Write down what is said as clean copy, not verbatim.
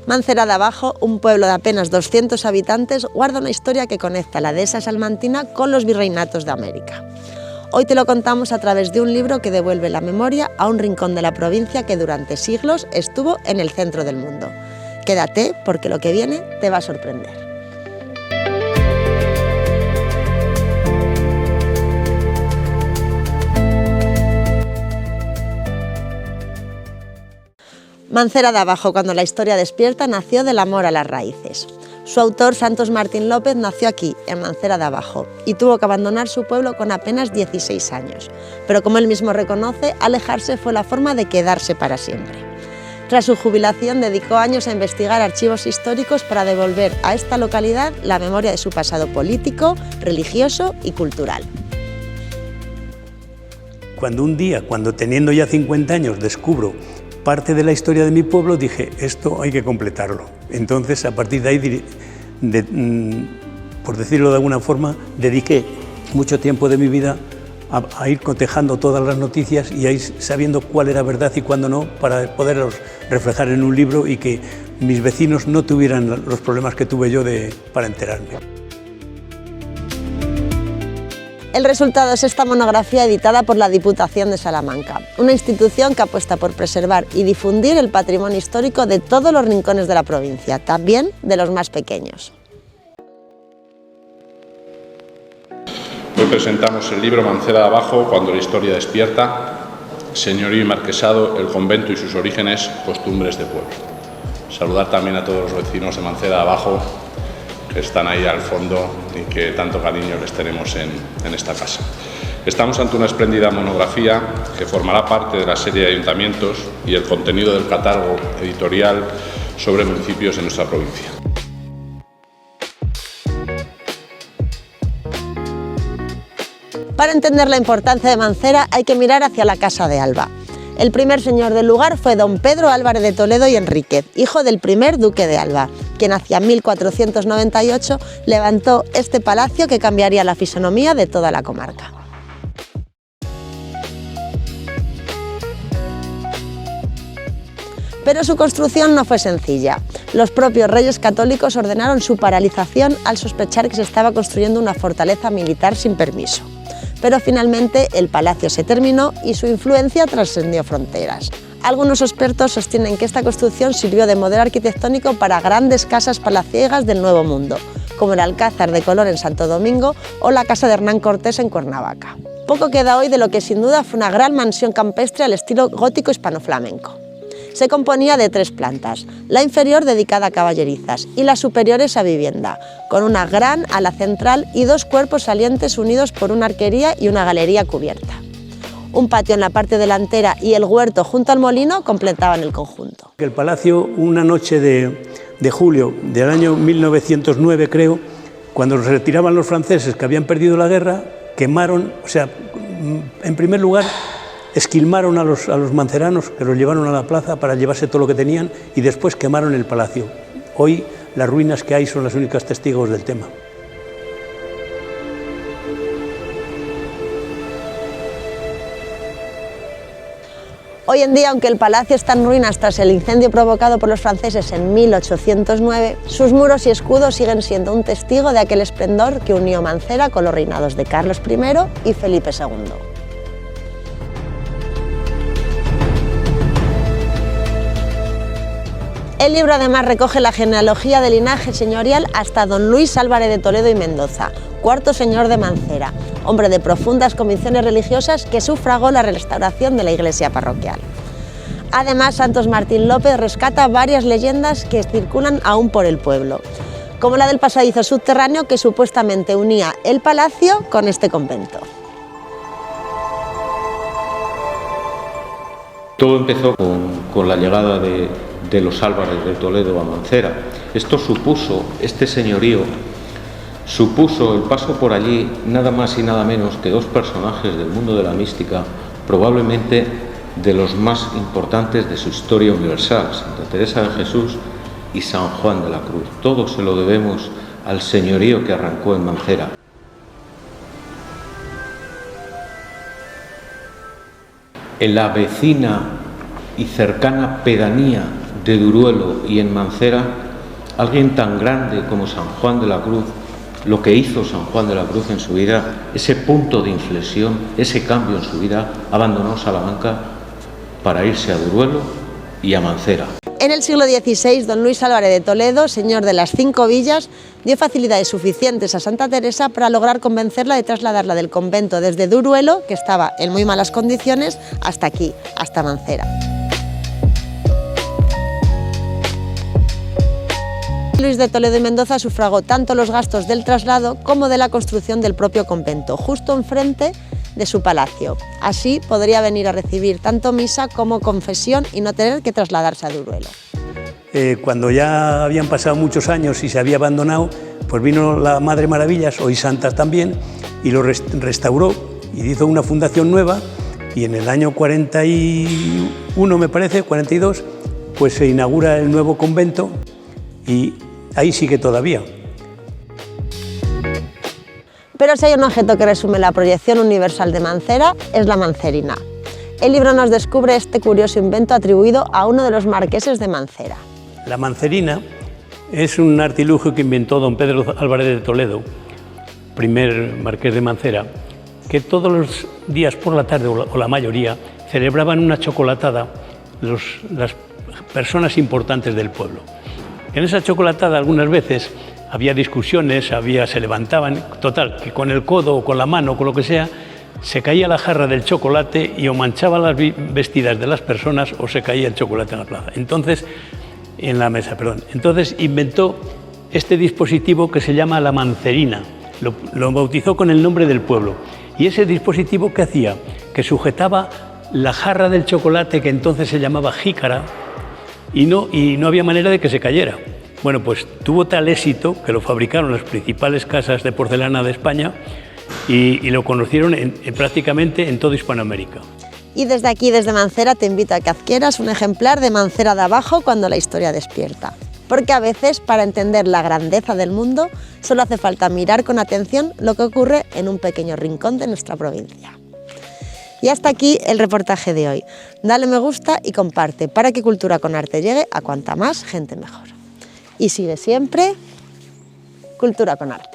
Mancera de Abajo, un pueblo de apenas 200 habitantes, guarda una historia que conecta la dehesa salmantina con los virreinatos de América. Hoy te lo contamos a través de un libro que devuelve la memoria a un rincón de la provincia que durante siglos estuvo en el centro del mundo. Quédate porque lo que viene te va a sorprender. Mancera de Abajo, cuando la historia despierta, nació del amor a las raíces. Su autor, Santos Martín López, nació aquí, en Mancera de Abajo, y tuvo que abandonar su pueblo con apenas 16 años. Pero como él mismo reconoce, alejarse fue la forma de quedarse para siempre. Tras su jubilación, dedicó años a investigar archivos históricos para devolver a esta localidad la memoria de su pasado político, religioso y cultural. Cuando un día, teniendo ya 50 años, descubro parte de la historia de mi pueblo, dije, esto hay que completarlo. Entonces, a partir de ahí, por decirlo de alguna forma, dediqué mucho tiempo de mi vida a ir cotejando todas las noticias y a ir sabiendo cuál era verdad y cuándo no, para poderlos reflejar en un libro y que mis vecinos no tuvieran los problemas que tuve yo para enterarme. El resultado es esta monografía editada por la Diputación de Salamanca, una institución que apuesta por preservar y difundir el patrimonio histórico de todos los rincones de la provincia, también de los más pequeños. Hoy presentamos el libro Mancera de Abajo, cuando la historia despierta, señorío y marquesado, el convento y sus orígenes, costumbres de pueblo. Saludar también a todos los vecinos de Mancera de Abajo, que están ahí al fondo y que tanto cariño les tenemos en esta casa. Estamos ante una espléndida monografía que formará parte de la serie de ayuntamientos y el contenido del catálogo editorial sobre municipios de nuestra provincia. Para entender la importancia de Mancera hay que mirar hacia la Casa de Alba. El primer señor del lugar fue don Pedro Álvarez de Toledo y Enríquez, hijo del primer duque de Alba, quien hacia 1498 levantó este palacio que cambiaría la fisonomía de toda la comarca. Pero su construcción no fue sencilla. Los propios reyes católicos ordenaron su paralización al sospechar que se estaba construyendo una fortaleza militar sin permiso. Pero finalmente el palacio se terminó y su influencia trascendió fronteras. Algunos expertos sostienen que esta construcción sirvió de modelo arquitectónico para grandes casas palaciegas del Nuevo Mundo, como el Alcázar de Colón en Santo Domingo o la Casa de Hernán Cortés en Cuernavaca. Poco queda hoy de lo que sin duda fue una gran mansión campestre al estilo gótico hispano-flamenco. Se componía de 3 plantas, la inferior dedicada a caballerizas y las superiores a vivienda, con una gran ala central y 2 cuerpos salientes unidos por una arquería y una galería cubierta. Un patio en la parte delantera y el huerto junto al molino completaban el conjunto. El palacio, una noche de julio del año 1909, creo, cuando se retiraban los franceses que habían perdido la guerra, quemaron, en primer lugar, esquilmaron a los manceranos, que los llevaron a la plaza para llevarse todo lo que tenían, y después quemaron el palacio. Hoy las ruinas que hay son las únicas testigos del tema. Hoy en día, aunque el palacio está en ruinas tras el incendio provocado por los franceses en 1809, sus muros y escudos siguen siendo un testigo de aquel esplendor que unió Mancera con los reinados de Carlos I y Felipe II. El libro además recoge la genealogía del linaje señorial hasta don Luis Álvarez de Toledo y Mendoza, cuarto señor de Mancera, hombre de profundas convicciones religiosas que sufragó la restauración de la iglesia parroquial. Además, Santos Martín López rescata varias leyendas que circulan aún por el pueblo, como la del pasadizo subterráneo que supuestamente unía el palacio con este convento. Todo empezó con la llegada de los Álvarez de Toledo a Mancera. Este señorío supuso el paso por allí nada más y nada menos que 2 personajes del mundo de la mística, probablemente de los más importantes de su historia universal, Santa Teresa de Jesús y San Juan de la Cruz. Todo se lo debemos al señorío que arrancó en Mancera. En la vecina y cercana pedanía de Duruelo y en Mancera, alguien tan grande como San Juan de la Cruz, lo que hizo San Juan de la Cruz en su vida, ese punto de inflexión, ese cambio en su vida, abandonó Salamanca para irse a Duruelo y a Mancera. En el siglo XVI, don Luis Álvarez de Toledo, señor de las 5 villas, dio facilidades suficientes a Santa Teresa para lograr convencerla de trasladarla del convento desde Duruelo, que estaba en muy malas condiciones, hasta aquí, hasta Mancera. Luis de Toledo y Mendoza sufragó tanto los gastos del traslado como de la construcción del propio convento, justo enfrente de su palacio. Así podría venir a recibir tanto misa como confesión y no tener que trasladarse a Duruelo. Cuando ya habían pasado muchos años y se había abandonado, pues vino la Madre Maravillas, hoy santa también, y lo restauró y hizo una fundación nueva, y en el año 41, me parece, 42, pues se inaugura el nuevo convento y ahí sigue todavía. Pero si hay un objeto que resume la proyección universal de Mancera, es la Mancerina. El libro nos descubre este curioso invento atribuido a uno de los marqueses de Mancera. La Mancerina es un artilugio que inventó don Pedro Álvarez de Toledo, primer marqués de Mancera, que todos los días por la tarde, o la mayoría, celebraban una chocolatada las personas importantes del pueblo. En esa chocolatada algunas veces había discusiones, se levantaban, total, que con el codo o con la mano o con lo que sea, se caía la jarra del chocolate y o manchaba las vestidas de las personas o se caía el chocolate en la plaza. Entonces inventó este dispositivo que se llama la Mancerina, lo bautizó con el nombre del pueblo. Y ese dispositivo, ¿qué hacía? Que sujetaba la jarra del chocolate, que entonces se llamaba jícara, y no había manera de que se cayera. Bueno, pues tuvo tal éxito que lo fabricaron las principales casas de porcelana de España y lo conocieron prácticamente en toda Hispanoamérica. Y desde aquí, desde Mancera, te invito a que adquieras un ejemplar de Mancera de Abajo cuando la historia despierta. Porque a veces, para entender la grandeza del mundo, solo hace falta mirar con atención lo que ocurre en un pequeño rincón de nuestra provincia. Y hasta aquí el reportaje de hoy. Dale me gusta y comparte para que Cultura con Arte llegue a cuanta más gente mejor. Y sigue siempre Cultura con Arte.